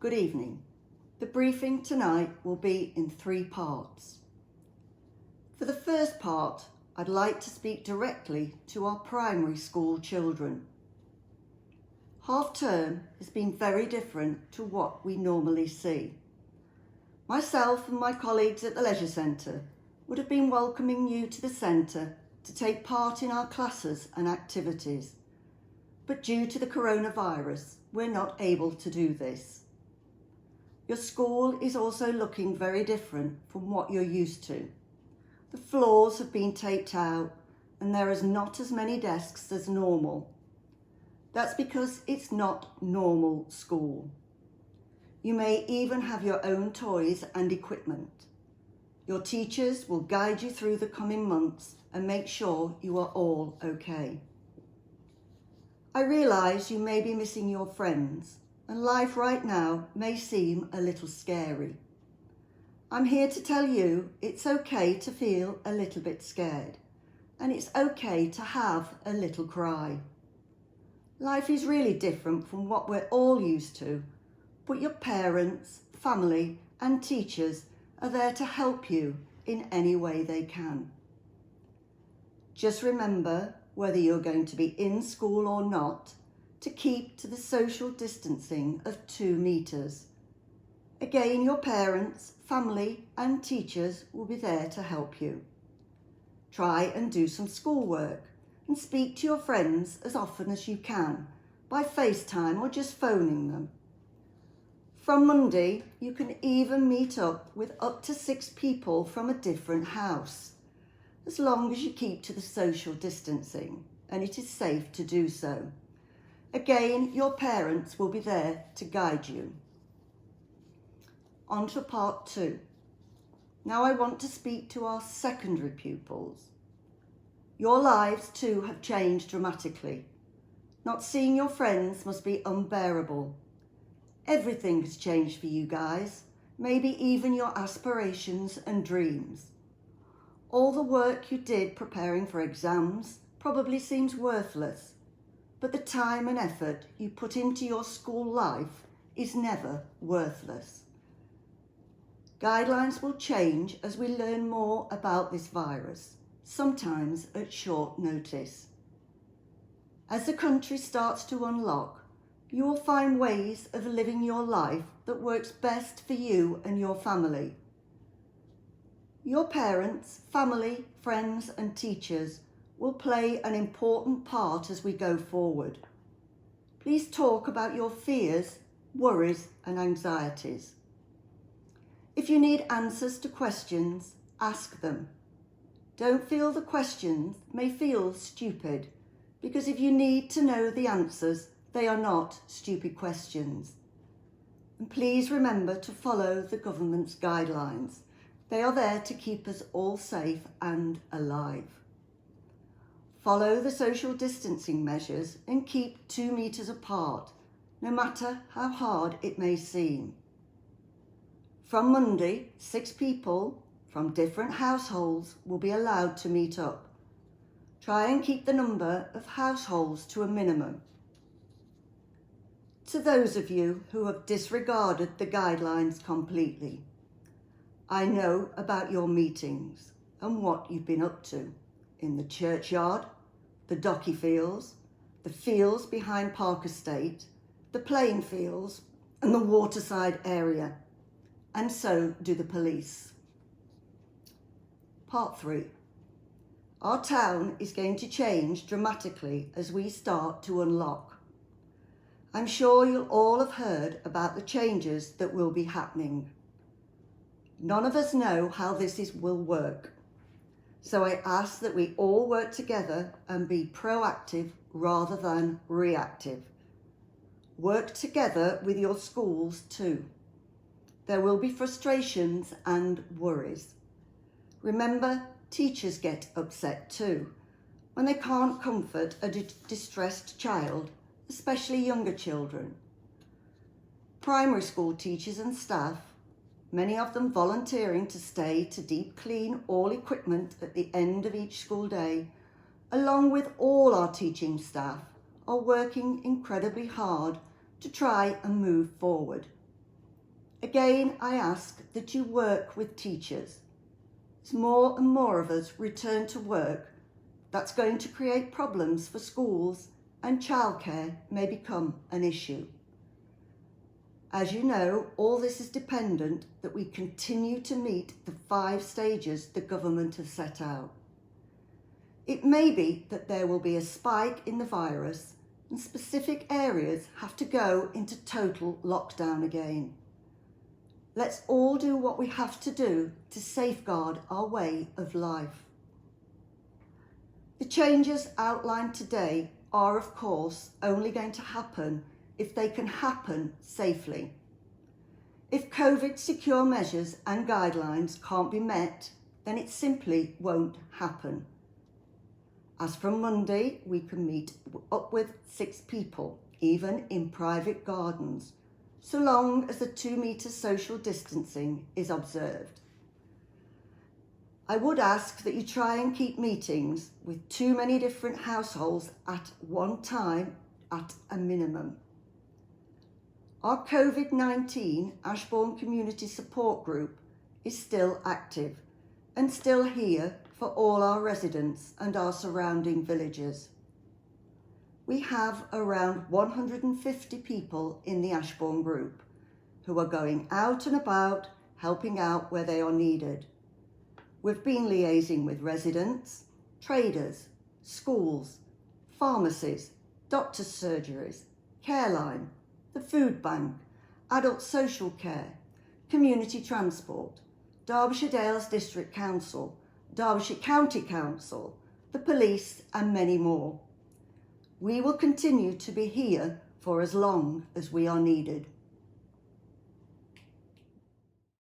Good evening. The briefing tonight will be in 3 parts. For the first part, I'd like to speak directly to our primary school children. Half term has been very different to what we normally see. Myself and my colleagues at the Leisure Centre would have been welcoming you to the centre to take part in our classes and activities. But due to the coronavirus, we're not able to do this. Your school is also looking very different from what you're used to. The floors have been taped out and there is not as many desks as normal. That's because it's not normal school. You may even have your own toys and equipment. Your teachers will guide you through the coming months and make sure you are all okay. I realise you may be missing your friends and life right now may seem a little scary. I'm here to tell you it's okay to feel a little bit scared and it's okay to have a little cry. Life is really different from what we're all used to, but your parents, family and teachers are there to help you in any way they can. Just remember, whether you're going to be in school or not, to keep to the social distancing of 2 meters. Again, your parents, family and teachers will be there to help you. Try and do some schoolwork and speak to your friends as often as you can by FaceTime or just phoning them. From Monday, you can even meet up with up to 6 people from a different house, as long as you keep to the social distancing and it is safe to do so. Again, your parents will be there to guide you. On to part 2. Now I want to speak to our secondary pupils. Your lives too have changed dramatically. Not seeing your friends must be unbearable. Everything has changed for you guys, maybe even your aspirations and dreams. All the work you did preparing for exams probably seems worthless. But the time and effort you put into your school life is never worthless. Guidelines will change as we learn more about this virus, sometimes at short notice. As the country starts to unlock, you will find ways of living your life that works best for you and your family. Your parents, family, friends and teachers will play an important part as we go forward. Please talk about your fears, worries and anxieties. If you need answers to questions, ask them. Don't feel the questions may feel stupid, because if you need to know the answers, they are not stupid questions. And please remember to follow the government's guidelines. They are there to keep us all safe and alive. Follow the social distancing measures and keep 2 meters apart, no matter how hard it may seem. From Monday, 6 people from different households will be allowed to meet up. Try and keep the number of households to a minimum. To those of you who have disregarded the guidelines completely, I know about your meetings and what you've been up to in the churchyard, the Docky fields, the fields behind Park Estate, the playing fields and the waterside area, and so do the police. Part 3. Our town is going to change dramatically as we start to unlock. I'm sure you'll all have heard about the changes that will be happening. None of us know how this will work. So I ask that we all work together and be proactive rather than reactive. Work together with your schools too. There will be frustrations and worries. Remember, teachers get upset too when they can't comfort a distressed child, especially younger children. Primary school teachers and staff, many of them volunteering to stay to deep clean all equipment at the end of each school day, along with all our teaching staff, are working incredibly hard to try and move forward. Again, I ask that you work with teachers. As more and more of us return to work, that's going to create problems for schools, and childcare may become an issue. As you know, all this is dependent that we continue to meet the 5 stages the government has set out. It may be that there will be a spike in the virus and specific areas have to go into total lockdown again. Let's all do what we have to do to safeguard our way of life. The changes outlined today are, of course, only going to happen if they can happen safely. If COVID secure measures and guidelines can't be met, then it simply won't happen. As from Monday, we can meet up with 6 people, even in private gardens, so long as the 2 metre social distancing is observed. I would ask that you try and keep meetings with too many different households at one time at a minimum. Our COVID-19 Ashbourne Community Support Group is still active and still here for all our residents and our surrounding villages. We have around 150 people in the Ashbourne group who are going out and about, helping out where they are needed. We've been liaising with residents, traders, schools, pharmacies, doctors' surgeries, Careline, the food bank, adult social care, community transport, Derbyshire Dales District Council, Derbyshire County Council, the police and many more. We will continue to be here for as long as we are needed.